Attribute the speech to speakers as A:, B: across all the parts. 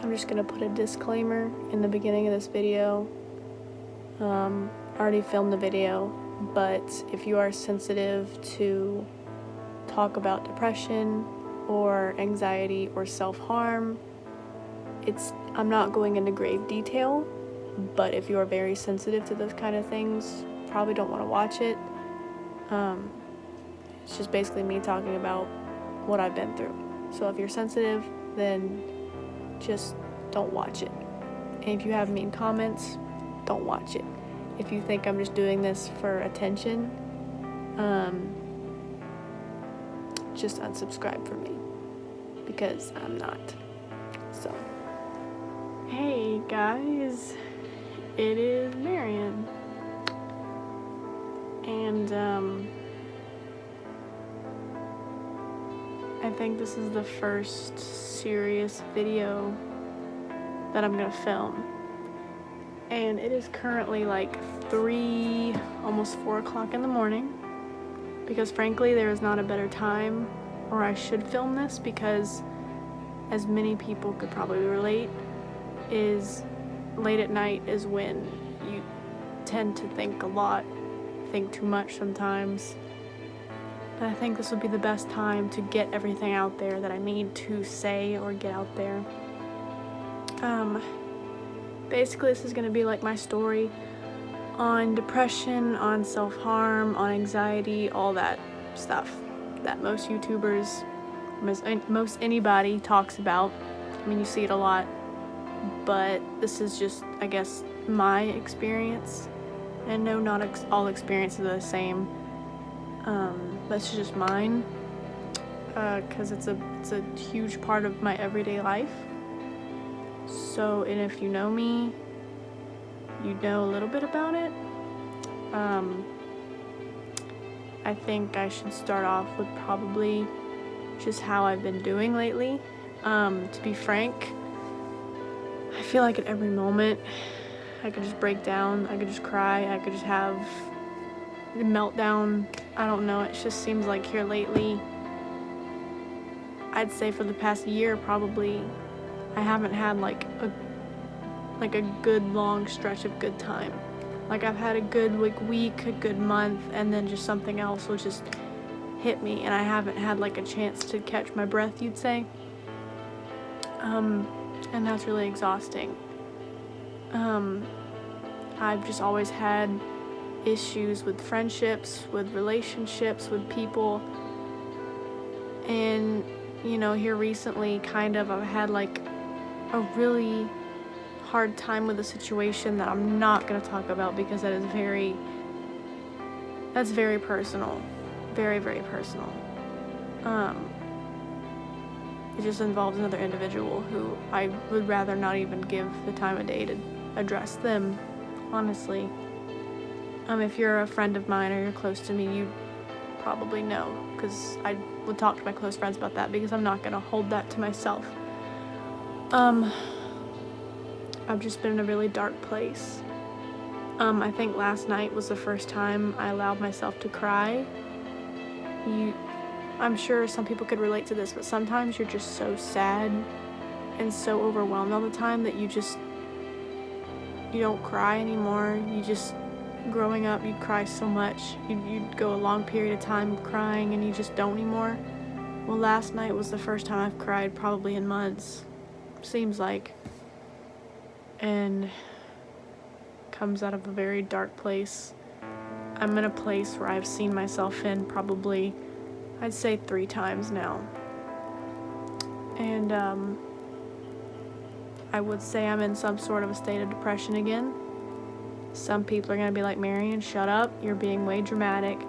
A: I'm just gonna put a disclaimer in the beginning of this video. I already filmed the video, but if you are sensitive to talk about depression or anxiety or self-harm, I'm not going into grave detail, but if you are very sensitive to those kind of things, probably don't want to watch it. It's just basically me talking about what I've been through. So if you're sensitive, then just don't watch it. And if you have mean comments, don't watch it. If you think I'm just doing this for attention, just unsubscribe from me, because I'm not. So, hey guys, it is Marion, and I think this is the first serious video that I'm gonna film, and it is currently like 3, almost 4 o'clock in the morning, because frankly there is not a better time, or I should film this, because as many people could probably relate, is late at night is when you tend to think a lot, think too much sometimes. But I think this would be the best time to get everything out there that I need to say or get out there. Basically this is going to be like my story on depression, on self-harm, on anxiety, all that stuff that most YouTubers, most anybody talks about. I mean, you see it a lot, but this is just, I guess, my experience. And no, not all experiences are the same. That's just mine, because it's a huge part of my everyday life. So, and if you know me, you know a little bit about it. I think I should start off with probably just how I've been doing lately. To be frank, I feel like at every moment I could just break down, I could just cry, I could just have a meltdown. I don't know, it just seems like here lately, I'd say for the past year probably, I haven't had like a good long stretch of good time. Like I've had a good week, a good month, and then just something else will just hit me, and I haven't had like a chance to catch my breath, you'd say. And that's really exhausting. I've just always had issues with friendships, with relationships, with people, and you know, here recently I've had like a really hard time with a situation that I'm not going to talk about, because that's very personal, very, very personal. It just involves another individual who I would rather not even give the time of day to address them, honestly. If you're a friend of mine or you're close to me, you probably know, because I would talk to my close friends about that, because I'm not going to hold that to myself. I've just been in a really dark place. I think last night was the first time I allowed myself to cry. I'm sure some people could relate to this, but sometimes you're just so sad and so overwhelmed all the time that you don't cry anymore. Growing up, you'd cry so much. You'd go a long period of time crying, and you just don't anymore. Well, last night was the first time I've cried probably in months, seems like. And comes out of a very dark place. I'm in a place where I've seen myself in probably, I'd say 3 times now. And I would say I'm in some sort of a state of depression again. Some people are going to be like, Marion, shut up, you're being way dramatic.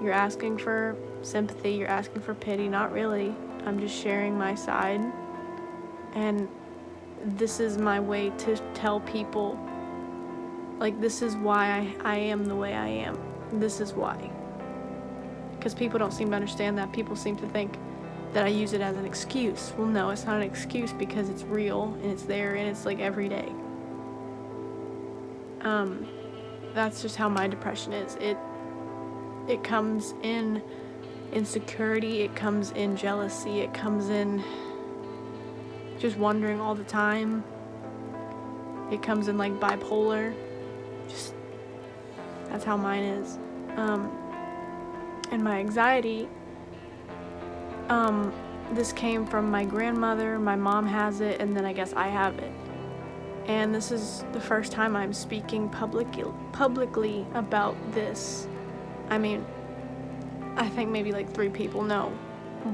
A: You're asking for sympathy, you're asking for pity. Not really. I'm just sharing my side. And this is my way to tell people, like, this is why I am the way I am. This is why. Because people don't seem to understand that. People seem to think that I use it as an excuse. Well, no, it's not an excuse, because it's real, and it's there, and it's like every day. That's just how my depression is. It comes in insecurity, it comes in jealousy, it comes in just wondering all the time. It comes in like bipolar. Just, that's how mine is. And my anxiety, this came from my grandmother. My mom has it, and then I guess I have it. And this is the first time I'm speaking publicly about this. I mean, I think maybe like 3 people know,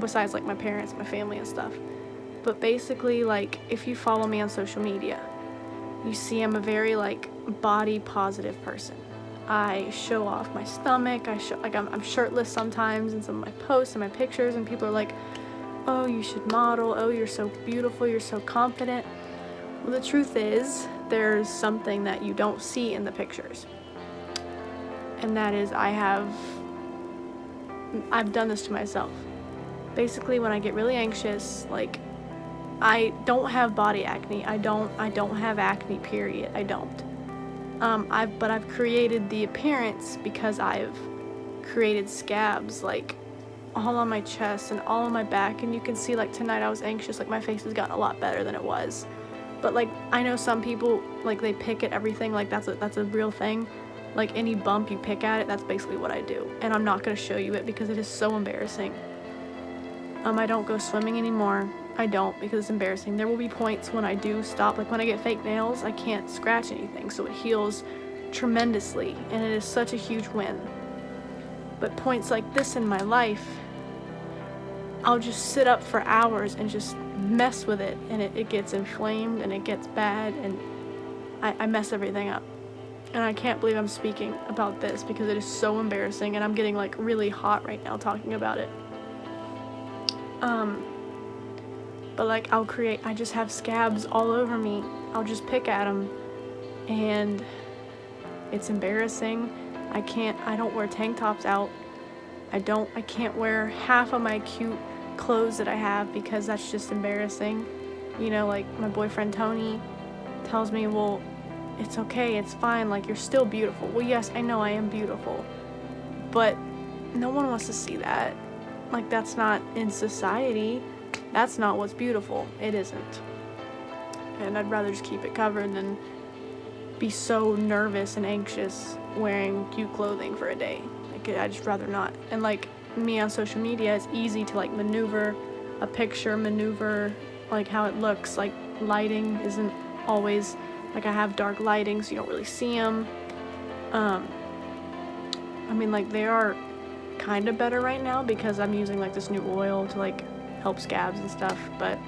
A: besides like my parents, my family and stuff. But basically, like, if you follow me on social media, you see I'm a very like body positive person. I show off my stomach. I'm shirtless sometimes in some of my posts and my pictures, and people are like, oh, you should model. Oh, you're so beautiful. You're so confident. Well, the truth is, there's something that you don't see in the pictures. And that is, I've done this to myself. Basically, when I get really anxious, like, I don't have body acne. I don't have acne, period. I don't. But I've created the appearance because I've created scabs, like, all on my chest and all on my back. And you can see, like, tonight I was anxious. Like, my face has gotten a lot better than it was. But, like, I know some people, like, they pick at everything. Like, that's a real thing. Like, any bump you pick at it, that's basically what I do. And I'm not going to show you it because it is so embarrassing. I don't go swimming anymore. I don't, because it's embarrassing. There will be points when I do stop. Like, when I get fake nails, I can't scratch anything. So it heals tremendously. And it is such a huge win. But points like this in my life, I'll just sit up for hours and just mess with it, and it gets inflamed and it gets bad, and I mess everything up. And I can't believe I'm speaking about this because it is so embarrassing, and I'm getting like really hot right now talking about it. But like I just have scabs all over me. I'll just pick at them, and it's embarrassing. I don't wear tank tops out. I can't wear half of my cute clothes that I have because that's just embarrassing. You know, like my boyfriend Tony tells me, well, it's okay, it's fine, like you're still beautiful. Well, yes, I know I am beautiful, but no one wants to see that. Like, that's not in society. That's not what's beautiful. It isn't. And I'd rather just keep it covered than be so nervous and anxious wearing cute clothing for a day. Like, I'd just rather not. And like me on social media, it's easy to like maneuver a picture, like how it looks. Like, lighting isn't always, like, I have dark lighting so you don't really see them. I mean, like, they are kind of better right now because I'm using like this new oil to like help scabs and stuff, but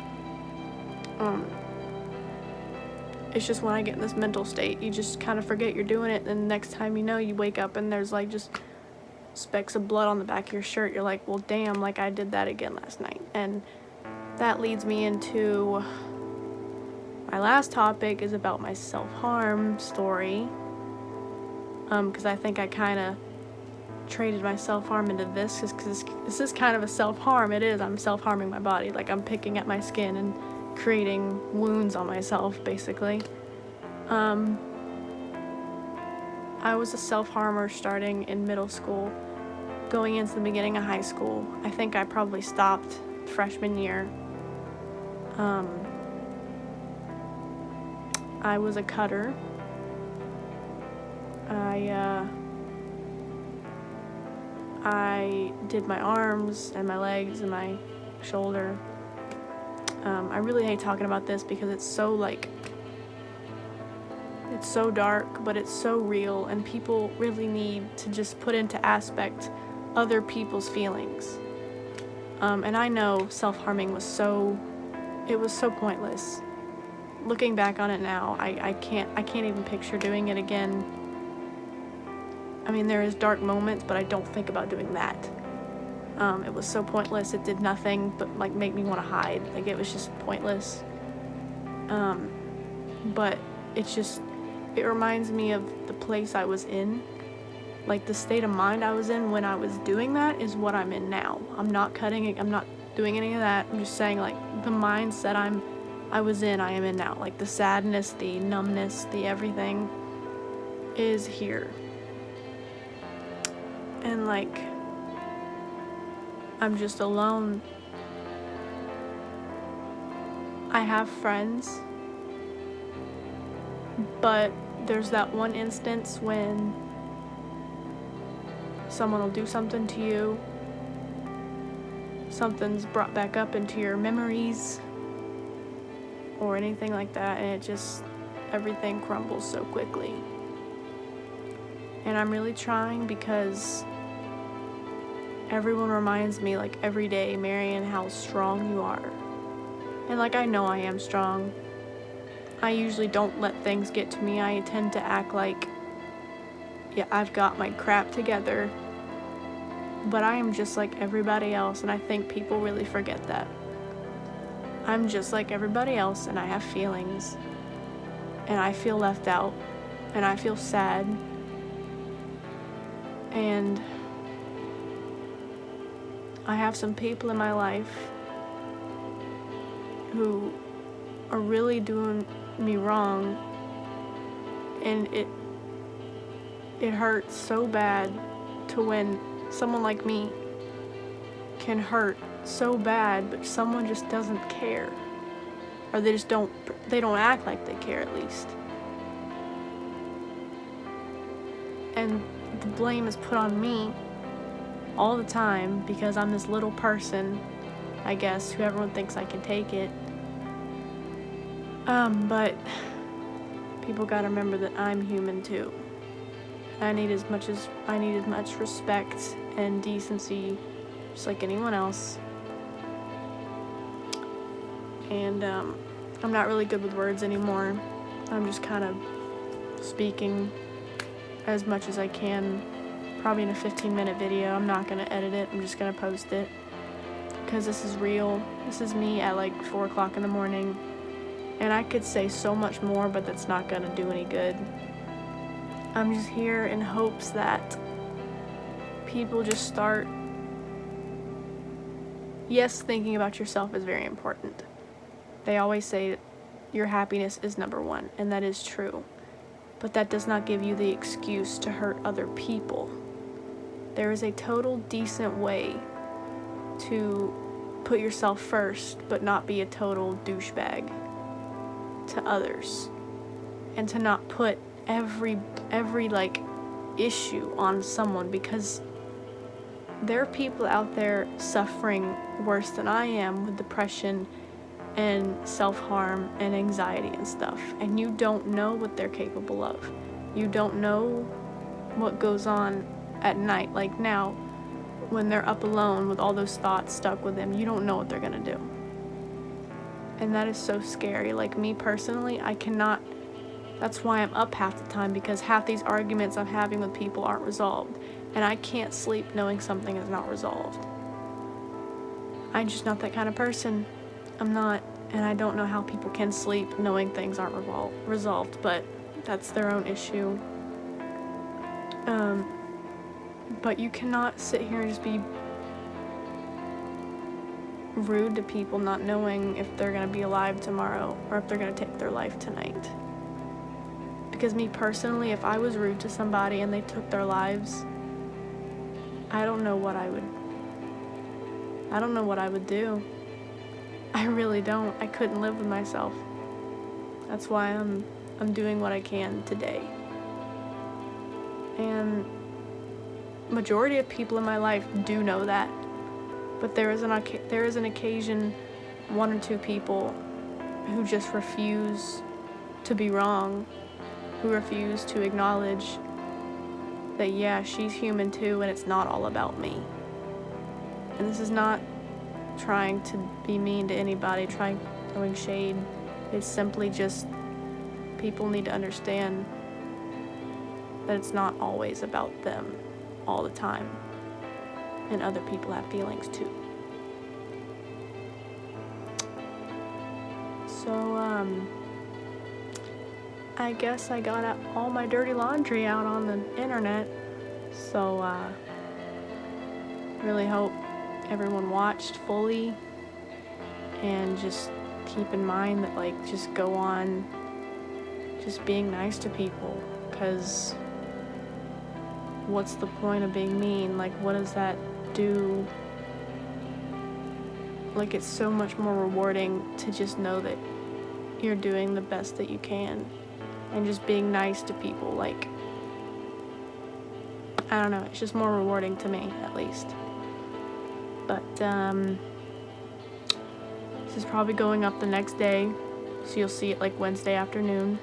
A: it's just when I get in this mental state, you just kind of forget you're doing it, and the next time you know, you wake up and there's like just specks of blood on the back of your shirt. You're like, well, damn, like I did that again last night. And that leads me into my last topic, is about my self-harm story, because I think I kind of traded my self-harm into this, because this is kind of a self-harm. It is. I'm self-harming my body. Like, I'm picking at my skin and creating wounds on myself, basically. I was a self-harmer starting in middle school, going into the beginning of high school. I think I probably stopped freshman year. I was a cutter. I did my arms and my legs and my shoulder. I really hate talking about this because it's so like, it's so dark, but it's so real, and people really need to just put into aspect other people's feelings. And I know self-harming was so pointless. Looking back on it now, I can't even picture doing it again. I mean, there is dark moments, but I don't think about doing that. It was so pointless. It did nothing but like make me want to hide. Like, it was just pointless. But it reminds me of the place I was in. Like, the state of mind I was in when I was doing that is what I'm in now. I'm not cutting it. I'm not doing any of that. I'm just saying, like, the mindset I was in, I am in now. Like, the sadness, the numbness, the everything is here. And, like, I'm just alone. I have friends, but there's that one instance when someone will do something to you, something's brought back up into your memories or anything like that, and everything crumbles so quickly. And I'm really trying, because everyone reminds me, like, every day, Marian, how strong you are. And, like, I know I am strong. I usually don't let things get to me. I tend to act like, yeah, I've got my crap together. But I am just like everybody else, and I think people really forget that. I'm just like everybody else, and I have feelings. And I feel left out. And I feel sad. And I have some people in my life who are really doing me wrong, and it hurts so bad to when someone like me can hurt so bad, but someone just doesn't care, or they don't act like they care, at least. And the blame is put on me all the time because I'm this little person, I guess, who everyone thinks I can take it. But people gotta remember that I'm human too. I need as much respect and decency, just like anyone else. And I'm not really good with words anymore. I'm just kind of speaking as much as I can, probably in a 15-minute video. I'm not gonna edit it. I'm just gonna post it, because this is real. This is me at like 4 o'clock in the morning. And I could say so much more, but that's not gonna do any good. I'm just here in hopes that people just start. Yes, thinking about yourself is very important. They always say your happiness is number one, and that is true. But that does not give you the excuse to hurt other people. There is a total decent way to put yourself first, but not be a total douchebag to others, and to not put every like issue on someone, because there are people out there suffering worse than I am with depression and self-harm and anxiety and stuff, and you don't know what they're capable of. You don't know what goes on at night, like now when they're up alone with all those thoughts stuck with them. You don't know what they're gonna do. And that is so scary. Like, me personally, I cannot. That's why I'm up half the time, because half these arguments I'm having with people aren't resolved. And I can't sleep knowing something is not resolved. I'm just not that kind of person. I'm not. And I don't know how people can sleep knowing things aren't resolved, but that's their own issue. But you cannot sit here and just be rude to people not knowing if they're going to be alive tomorrow or if they're going to take their life tonight. Because me personally, if I was rude to somebody and they took their lives, I don't know what I would do. I really don't. I couldn't live with myself. That's why I'm doing what I can today. And majority of people in my life do know that. But there is an occasion, 1 or 2 people who just refuse to be wrong, who refuse to acknowledge that, yeah, she's human too, and it's not all about me. And this is not trying to be mean to anybody, throwing shade. It's simply just people need to understand that it's not always about them all the time. And other people have feelings too. So, I guess I got all my dirty laundry out on the internet. So, really hope everyone watched fully. And just keep in mind that, like, just go on just being nice to people. Because what's the point of being mean? Like, what does that do? like, it's so much more rewarding to just know that you're doing the best that you can and just being nice to people. Like, I don't know, it's just more rewarding to me, at least. But this is probably going up the next day, so you'll see it like Wednesday afternoon,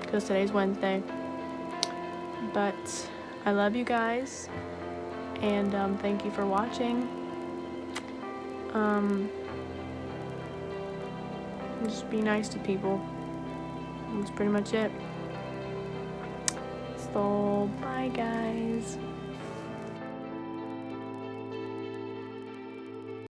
A: because today's Wednesday. But I love you guys, and thank you for watching. Just be nice to people. That's pretty much it. So, bye guys.